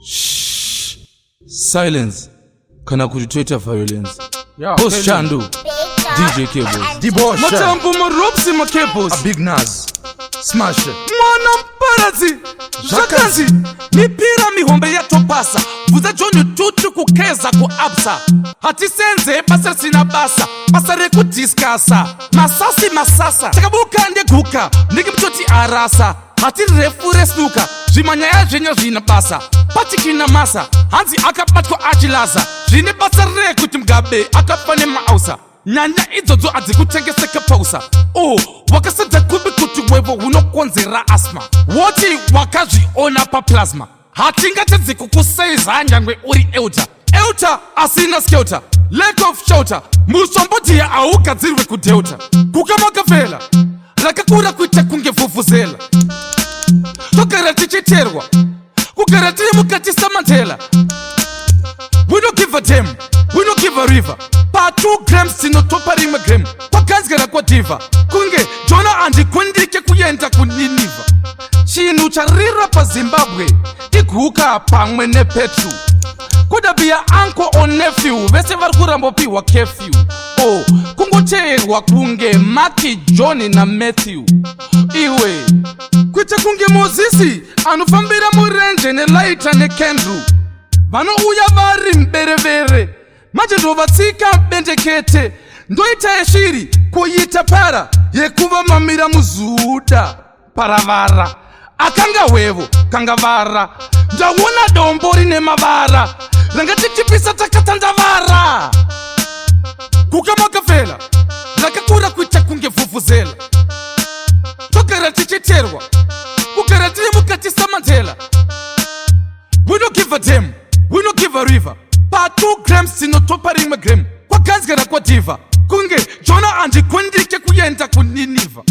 Shh. Silence. Kana kujitweta violence. Boss Chandu. DJ Cables. Debosh. Matambo marobsi ma Cables. A Big Nas. Smash. Mwana mparazi. Jakanzi. Mipira mihombe ya topasa. Vuza joni tutu kukeza ku absa. Hati senze basa sina basa. Basare kudiskasa. Masasi masasa. Takabuka nde guka. Nigi mchoti arasa. Hati refu resnuka. Jimanya ya jenya jina basa. Pati kina masa. Hanzi akapatko ajilaza. Jine basa reku timgabe. Akapane maausa. Nyanya izozo azikutengeseka pausa. Oh, wakasada kubi kutuwevo unokwanzira asma. Woti wakaji ona pa plasma. Hatinga teziku kuseiza nyangwe uri euta. Euta asina skeuta. Lack of shelter. Musombo ya auka zirwe kudeuta. Kukamaka vela. Rakakura kuita kunge vuvuzela. Tokarati chiterwa. Kukarati mukati samantela. We don't give a damn. We don't give a river. Pa 2 grams sino topa rima gram. Kwa kanzgara kwa diva. Kunge jona andi kwendike kuyenda kuniniva. Chinu charira pa Zimbabwe. Ikuka pangwe ne Petru. Kuda biya uncle or nephew. Vese varkurambo piwa kefew. Oh, kungocherwa kunge Maki, Johnny na Matthew. Iwe kuita kunge Mozisi. Anufambira murenje ne Laita ne Kendru. Vano uya vari mberevere. Maje ndo vatsika bendekete. Ndoita eshiri kuyita para. Yekuva mamira muzuda paravara. Akanga wevo kangavara. Ndawona dombori ne mavara. Rangati tipisa takatandavara. Kukamaka vela. Rakakura kuita kunge vuvuzela. Tokarati chiterwa. Kukarati mukati samantela. We don't give a damn. We don't give a river. Pa 2 grams sino topa rima gram. Kwa kanzgara kwa diva. Kunge jona andi kwendike kuyenda kuniniva.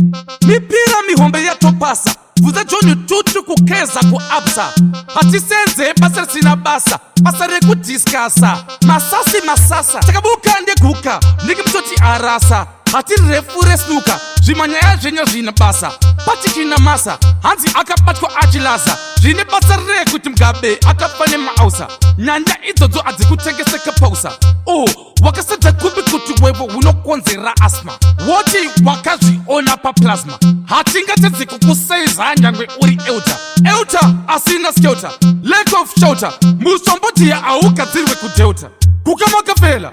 Mipira mihombe ya topasa. Vuza joni tutu kukeza ku absa. Hati senze basa sina basa. Basare kudiskasa. Masasi masasa. Takabuka nde guka. Nigi mchoti arasa. Hati refu resnuka. Jimanya ya jenya jina basa. Pati kina masa. Hanzi akapatko ajilaza. Jine basa reku timgabe. Akapane maausa. Nyanya izozo azikutengeseka pausa. Oh, wakasada kubi kutuwevo unokwanzira asma. Woti wakaji ona pa plasma. Hatinga teziku kuseiza nyangwe uri euta. Euta asina skeuta. Lack of shelter. Musombo ya auka zirwe kudeuta. Kukamaka vela.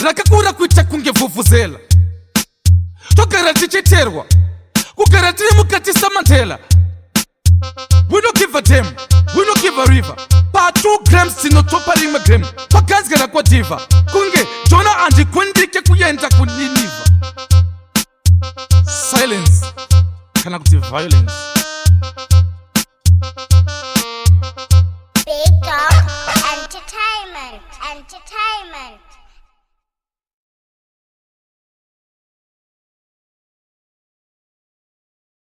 Rakakura kuita kunge vuvuzela. Tokarati chiterwa. Kukarati mukati samantela. We don't give a damn. We don't give a river. Pa 2 grams sino topa rima gram. Kwa kanzgara kwa diva. Kunge jona andi kwendike kuyenda kuniniva. Silence. Kana kuti violence.